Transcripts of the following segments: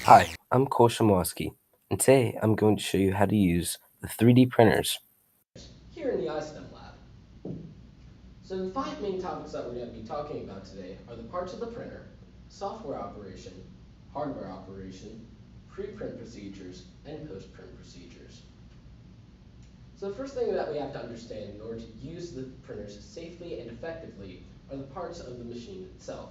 Hi, I'm Cole Chmielewski, and today I'm going to show you how to use the 3D printers. Here in the iSTEM lab. So the five main topics that we're going to be talking about today are the parts of the printer, software operation, hardware operation, pre-print procedures, and post-print procedures. So the first thing that we have to understand in order to use the printers safely and effectively are the parts of the machine itself.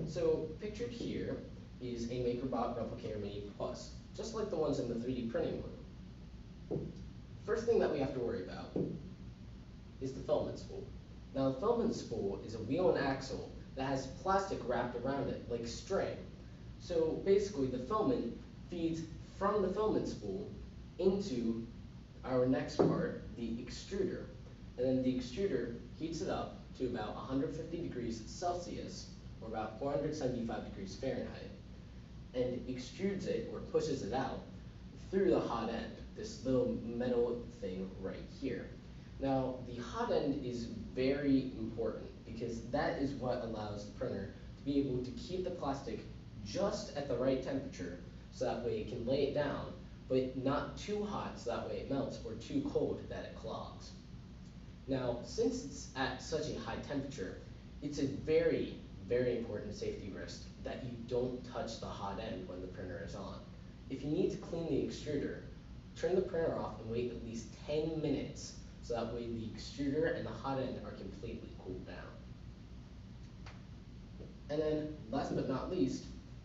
So pictured here is a Makerbot Replicator Mini Plus, just like the ones in the 3D printing room. First thing that we have to worry about is the filament spool. Now, the filament spool is a wheel and axle that has plastic wrapped around it, like string. So basically, the filament feeds from the filament spool into our next part, the extruder. And then the extruder heats it up to about 150 degrees Celsius, or about 475 degrees Fahrenheit, and extrudes it, or pushes it out, through the hot end, this little metal thing right here. Now, the hot end is very important because that is what allows the printer to be able to keep the plastic just at the right temperature so that way it can lay it down, but not too hot so that way it melts, or too cold that it clogs. Now, since it's at such a high temperature, it's a very, very important safety risk that you don't touch the hot end when the printer is on. If you need to clean the extruder, turn the printer off and wait at least 10 minutes so that way the extruder and the hot end are completely cooled down. And then, last but not least,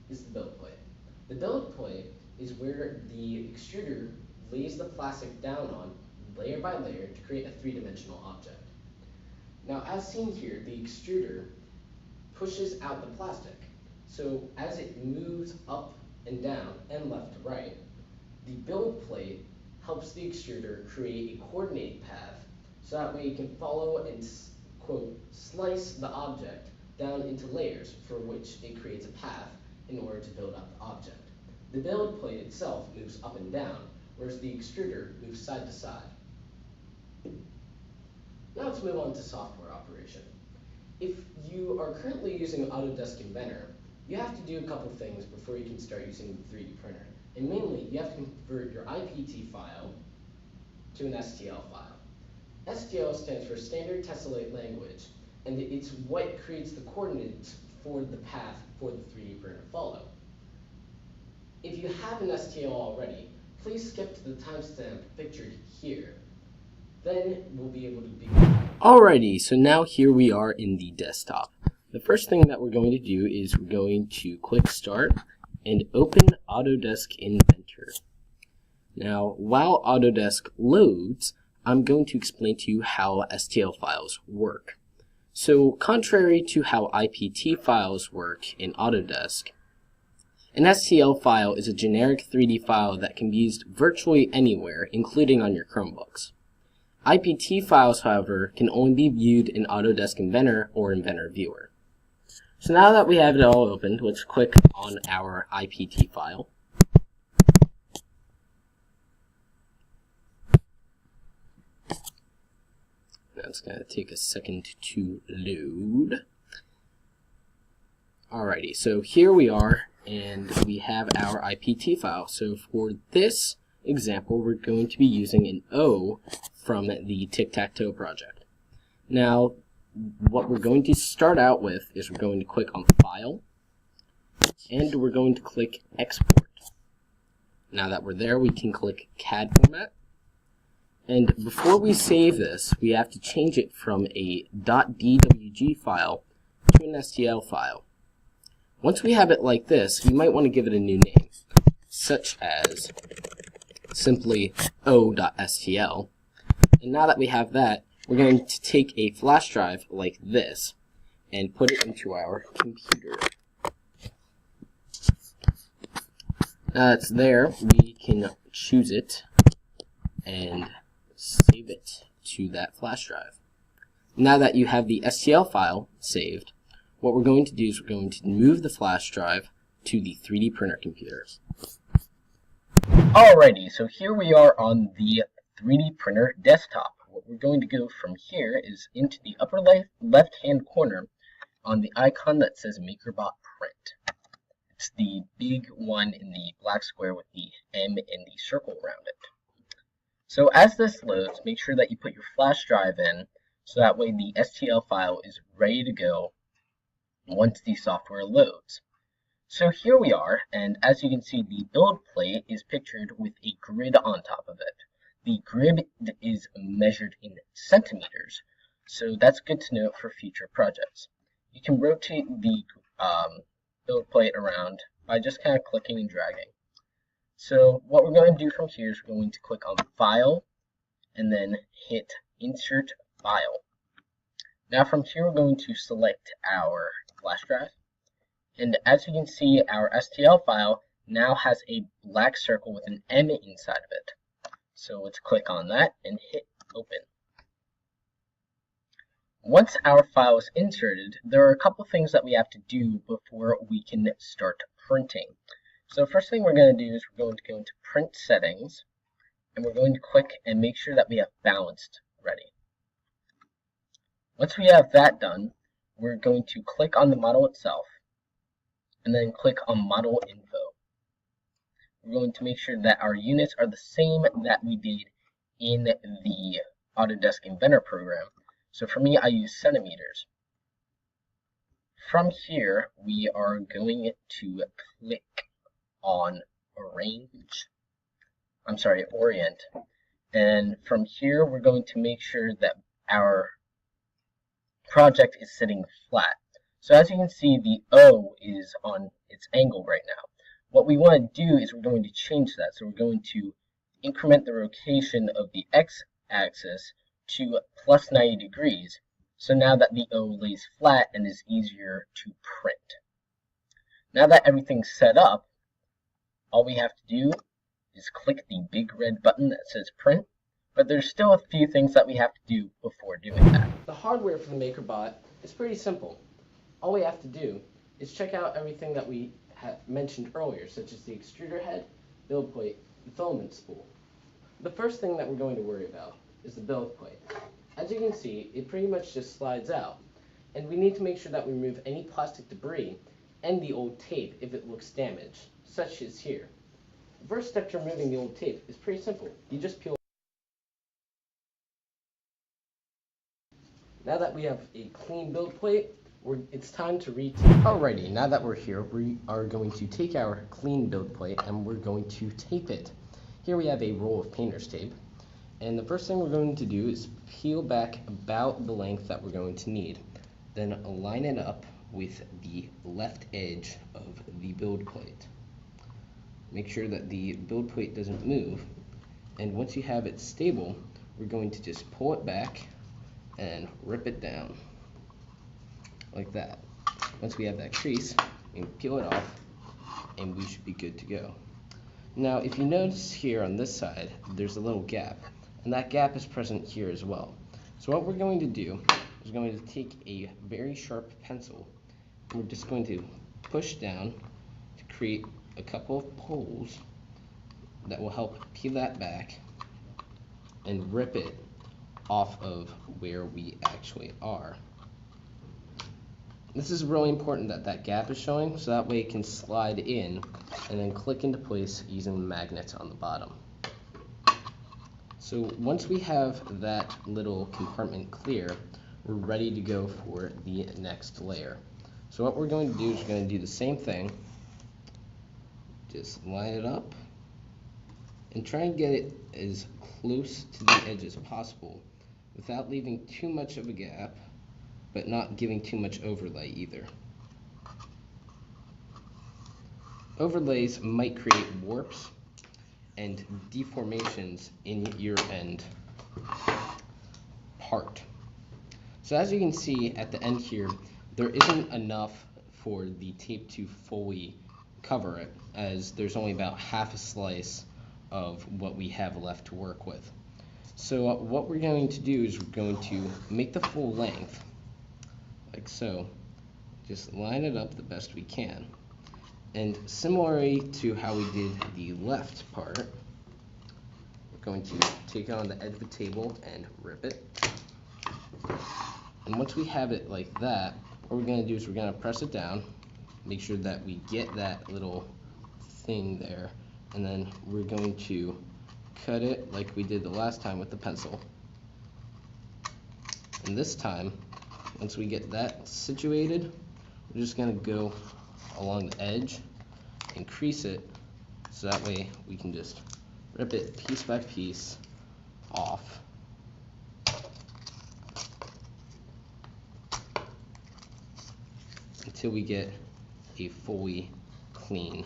is the build plate. The build plate is where the extruder lays the plastic down on, layer by layer, to create a three-dimensional object. Now, as seen here, the extruder pushes out the plastic. So as it moves up and down and left to right, the build plate helps the extruder create a coordinate path so that way it can follow and, quote, slice the object down into layers for which it creates a path in order to build up the object. The build plate itself moves up and down, whereas the extruder moves side to side. Now let's move on to software operation. If you are currently using Autodesk Inventor, you have to do a couple things before you can start using the 3D printer. And mainly, you have to convert your IPT file to an STL file. STL stands for Standard Tessellate Language, and it's what creates the coordinates for the path for the 3D printer to follow. If you have an STL already, please skip to the timestamp pictured here. Then we'll be able to begin. Alrighty, so now here we are in the desktop. The first thing that we're going to do is we're going to click Start and open Autodesk Inventor. Now, while Autodesk loads, I'm going to explain to you how STL files work. So, contrary to how IPT files work in Autodesk, an STL file is a generic 3D file that can be used virtually anywhere, including on your Chromebooks. IPT files, however, can only be viewed in Autodesk Inventor or Inventor Viewer. So now that we have it all opened, let's click on our IPT file. That's going to take a second to load. Alrighty, so here we are, and we have our IPT file. So for this example, we're going to be using an O from the Tic-Tac-Toe project. Now, what we're going to start out with is we're going to click on File, and we're going to click Export. Now that we're there, we can click CAD Format. And before we save this, we have to change it from a .dwg file to an STL file. Once we have it like this, we might want to give it a new name, such as simply o.stl. And now that we have that, we're going to take a flash drive like this and put it into our computer. Now it's there, we can choose it and save it to that flash drive. Now that you have the STL file saved, what we're going to do is we're going to move the flash drive to the 3D printer computer. Alrighty, so here we are on the 3D printer desktop. What we're going to go from here is into the upper left-hand corner on the icon that says Makerbot Print. It's the big one in the black square with the M and the circle around it. So as this loads, make sure that you put your flash drive in, so that way the STL file is ready to go once the software loads. So here we are, and as you can see, the build plate is pictured with a grid on top of it. The grid is measured in centimeters, so that's good to know for future projects. You can rotate the build plate around by just kind of clicking and dragging. So what we're going to do from here is we're going to click on File and then hit Insert File. Now from here we're going to select our flash drive, and as you can see, our STL file now has a black circle with an M inside of it. So let's click on that and hit Open. Once our file is inserted, there are a couple things that we have to do before we can start printing. So first thing we're going to do is we're going to go into Print Settings, and we're going to click and make sure that we have Balanced ready. Once we have that done, we're going to click on the model itself, and then click on Model Info. We're going to make sure that our units are the same that we did in the Autodesk Inventor program. So for me, I use centimeters. From here, we are going to click on Orient. And from here, we're going to make sure that our project is sitting flat. So as you can see, the O is on its angle right now. What we want to do is we're going to change that. So we're going to increment the rotation of the x-axis to plus 90 degrees. So now that the O lays flat and is easier to print. Now that everything's set up, all we have to do is click the big red button that says Print, but there's still a few things that we have to do before doing that. The hardware for the Makerbot is pretty simple. All we have to do is check out everything that we mentioned earlier, such as the extruder head, build plate, and filament spool. The first thing that we're going to worry about is the build plate. As you can see, it pretty much just slides out, and we need to make sure that we remove any plastic debris and the old tape if it looks damaged, such as here. The first step to removing the old tape is pretty simple. You just peel. Now that we have a clean build plate, it's time to retape. Alrighty, now that we're here, we are going to take our clean build plate and we're going to tape it. Here we have a roll of painter's tape, and the first thing we're going to do is peel back about the length that we're going to need. Then line it up with the left edge of the build plate. Make sure that the build plate doesn't move, and once you have it stable, we're going to just pull it back and rip it down like that. Once we have that crease, we can peel it off and we should be good to go. Now if you notice here on this side, there's a little gap, and that gap is present here as well. So what we're going to do is going to take a very sharp pencil, and we're just going to push down to create a couple of holes that will help peel that back and rip it off of where we actually are. This is really important that that gap is showing, so that way it can slide in and then click into place using the magnets on the bottom. So once we have that little compartment clear, we're ready to go for the next layer. So what we're going to do is we're going to do the same thing. Just line it up and try and get it as close to the edge as possible without leaving too much of a gap, but not giving too much overlay either. Overlays might create warps and deformations in your end part. So as you can see at the end here, there isn't enough for the tape to fully cover it, as there's only about half a slice of what we have left to work with. So what we're going to do is we're going to make the full length, like so. Just line it up the best we can. And similarly to how we did the left part, we're going to take it on the edge of the table and rip it. And once we have it like that, what we're going to do is we're going to press it down make sure that we get that little thing there, and then we're going to cut it like we did the last time with the pencil. And this time, once we get that situated, we're just going to go along the edge and crease it, so that way we can just rip it piece by piece off. Until we get a fully clean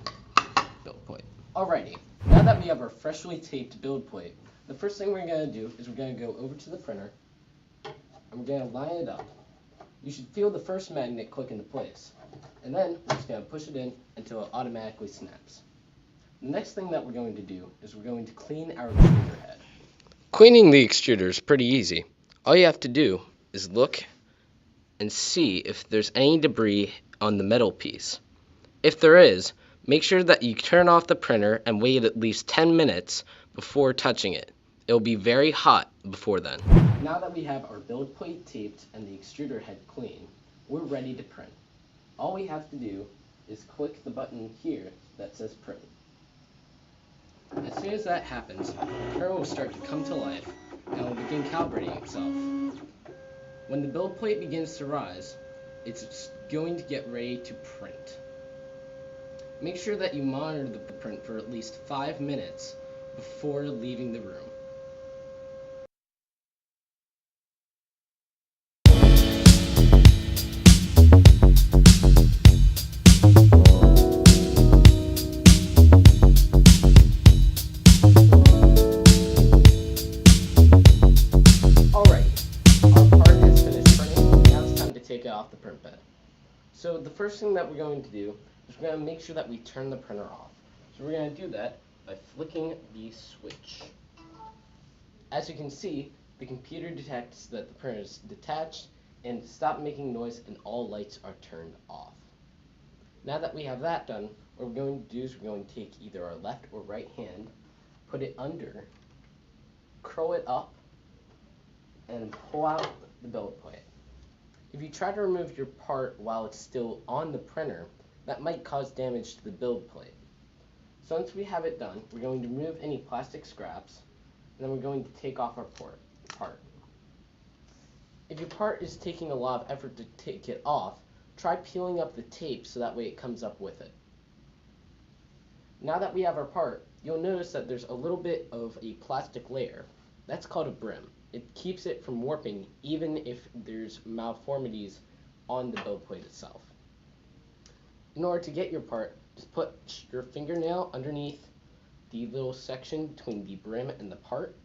build plate. Alrighty, now that we have our freshly taped build plate, the first thing we're going to do is we're going to go over to the printer and we're going to line it up. You should feel the first magnet click into place, and then we're just going to push it in until it automatically snaps. The next thing that we're going to do is we're going to clean our extruder head. Cleaning the extruder is pretty easy. All you have to do is look and see if there's any debris on the metal piece. If there is, make sure that you turn off the printer and wait at least 10 minutes before touching it. It'll be very hot before then. Now that we have our build plate taped and the extruder head clean, we're ready to print. All we have to do is click the button here that says print. As soon as that happens, the printer will start to come to life and will begin calibrating itself. When the build plate begins to rise, it's going to get ready to print. Make sure that you monitor the print for at least 5 minutes before leaving the room. Take it off the print bed. So the first thing that we're going to do is we're going to make sure that we turn the printer off. So we're going to do that by flicking the switch. As you can see, the computer detects that the printer is detached and stopped making noise, and all lights are turned off. Now that we have that done, what we're going to do is we're going to take either our left or right hand, put it under, curl it up, and pull out the build plate. If you try to remove your part while it's still on the printer, that might cause damage to the build plate. So once we have it done, we're going to remove any plastic scraps, and then we're going to take off our part. If your part is taking a lot of effort to take it off, try peeling up the tape so that way it comes up with it. Now that we have our part, you'll notice that there's a little bit of a plastic layer. That's called a brim. It keeps it from warping even if there's malformities on the build plate itself. In order to get your part, just put your fingernail underneath the little section between the brim and the part,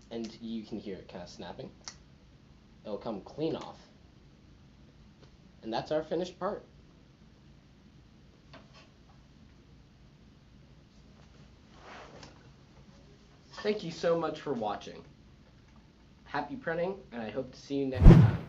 and you can hear it kind of snapping. It'll come clean off. And that's our finished part. Thank you so much for watching. Happy printing, and I hope to see you next time.